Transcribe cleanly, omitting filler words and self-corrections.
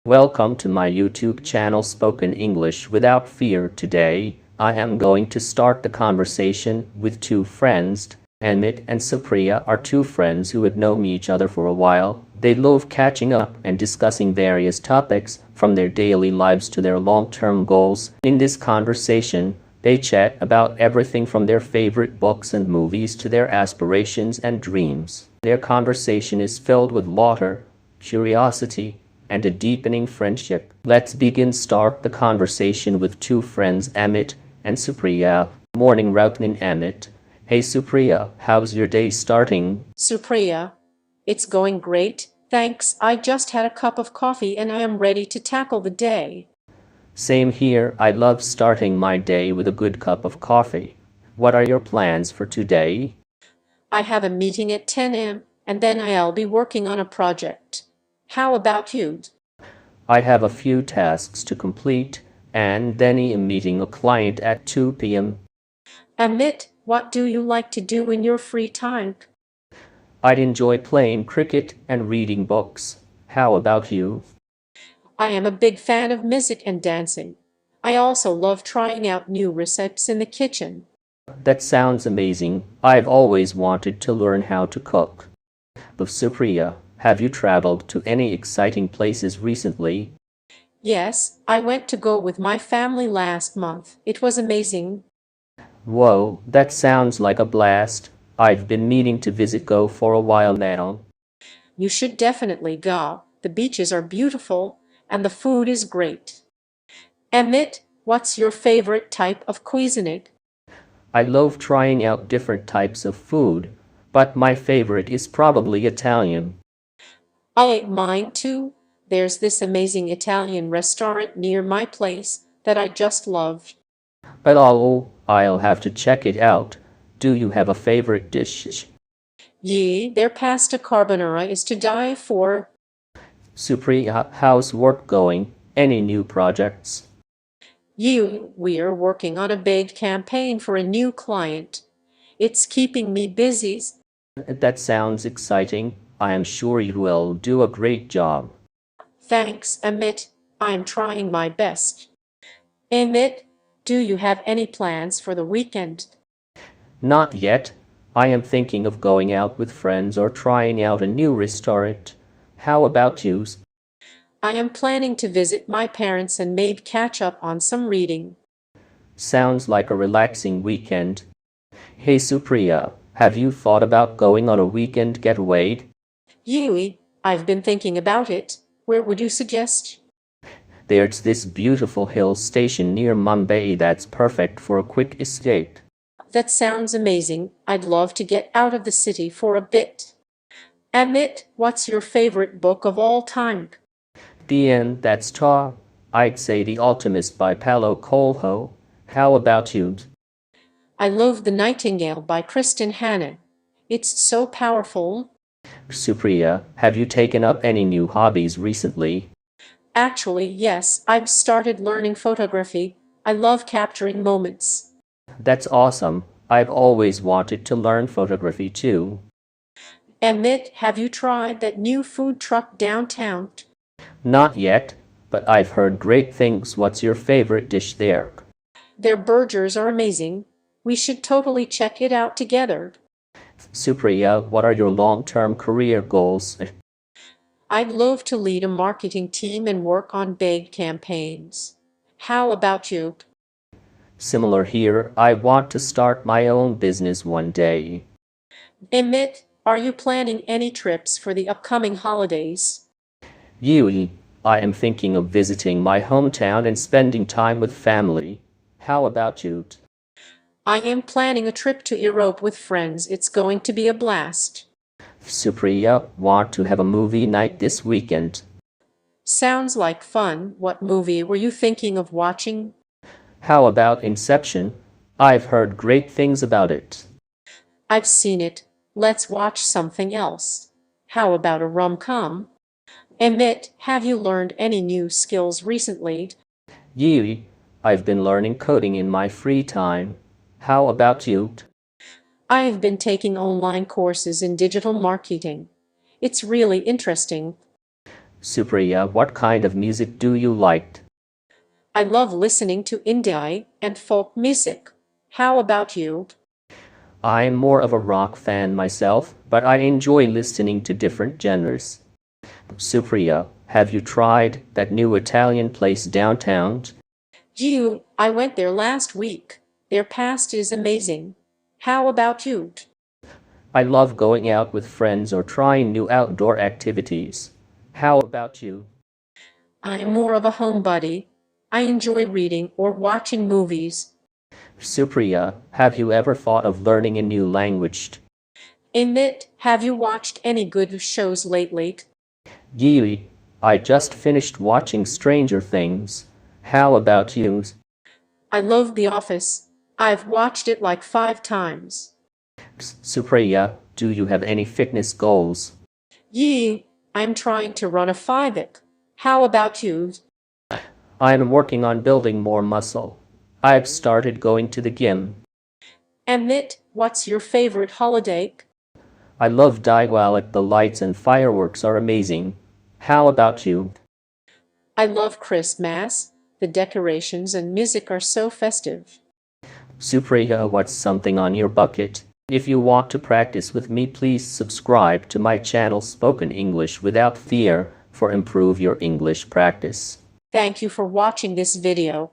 Welcome to my YouTube channel Spoken English Without Fear. Today, I am going to start the conversation with two friends. Amit and Supriya are two friends who have known each other for a while. They love catching up and discussing various topics, from their daily lives to their long-term goals. In this conversation, they chat about everything from their favorite books and movies to their aspirations and dreams. Their conversation is filled with laughter, curiosity, and a deepening friendship. Let's start the conversation with two friends, Amit and Supriya. Morning routine. Amit: Hey Supriya, how's your day starting? Supriya: It's going great, thanks. I just had a cup of coffee and I am ready to tackle the day. Same here, I love starting my day with a good cup of coffee. What are your plans for today? I have a meeting at 10 a.m. and then I'll be working on a project. How about you? I have a few tasks to complete, and then I'm meeting a client at 2 p.m. Amit, what do you like to do in your free time? I'd enjoy playing cricket and reading books. How about you? I am a big fan of music and dancing. I also love trying out new recipes in the kitchen. That sounds amazing. I've always wanted to learn how to cook. But Supriya, have you traveled to any exciting places recently? Yes, I went to go with my family last month. It was amazing. Whoa, that sounds like a blast. I've been meaning to visit Go for a while now. You should definitely go. The beaches are beautiful and the food is great. Amit, what's your favorite type of cuisine? I love trying out different types of food, but my favorite is probably Italian. I ate mine too. There's this amazing Italian restaurant near my place that I just loved. But I'll have to check it out. Do you have a favorite dish? Their pasta carbonara is to die for. Supriya, how's work going? Any new projects? We're working on a big campaign for a new client. It's keeping me busy. That sounds exciting. I am sure you will do a great job. Thanks, Amit. I'm trying my best. Amit, do you have any plans for the weekend? Not yet. I am thinking of going out with friends or trying out a new restaurant. How about you? I am planning to visit my parents and maybe catch up on some reading. Sounds like a relaxing weekend. Hey Supriya, have you thought about going on a weekend getaway? I've been thinking about it. Where would you suggest? There's this beautiful hill station near Mumbai that's perfect for a quick escape. That sounds amazing. I'd love to get out of the city for a bit. Amit, what's your favorite book of all time? The end, that's tough. I'd say The Alchemist by Paulo Coelho. How about you? I love The Nightingale by Kristen Hanna. It's so powerful. Supriya, have you taken up any new hobbies recently? Actually, yes, I've started learning photography. I love capturing moments. That's awesome. I've always wanted to learn photography too. Amit, have you tried that new food truck downtown? Not yet, but I've heard great things. What's your favorite dish there? Their burgers are amazing. We should totally check it out together. Supriya, what are your long-term career goals? I'd love to lead a marketing team and work on big campaigns. How about you? Similar here, I want to start my own business one day. Amit, are you planning any trips for the upcoming holidays? I am thinking of visiting my hometown and spending time with family. How about you? I am planning a trip to Europe with friends. It's going to be a blast. Supriya, want to have a movie night this weekend? Sounds like fun. What movie were you thinking of watching? How about Inception? I've heard great things about it. I've seen it. Let's watch something else. How about a rom-com? Amit, have you learned any new skills recently? I've been learning coding in my free time. How about you? I have been taking online courses in digital marketing. It's really interesting. Supriya, what kind of music do you like? I love listening to indie and folk music. How about you? I'm more of a rock fan myself, but I enjoy listening to different genres. Supriya, have you tried that new Italian place downtown? I went there last week. Their pasta is amazing. How about you? I love going out with friends or trying new outdoor activities. How about you? I'm more of a homebody. I enjoy reading or watching movies. Supriya, have you ever thought of learning a new language? Amit, have you watched any good shows lately? Gee, I just finished watching Stranger Things. How about you? I love The Office. I've watched it like 5 times. Supriya, do you have any fitness goals? I'm trying to run a 5K. How about you? I am working on building more muscle. I've started going to the gym. Amit, what's your favorite holiday? I love Diwali. The lights and fireworks are amazing. How about you? I love Christmas. The decorations and music are so festive. Supriya, what's something on your bucket? If you want to practice with me, please subscribe to my channel Spoken English Without Fear for improve your English practice. Thank you for watching this video.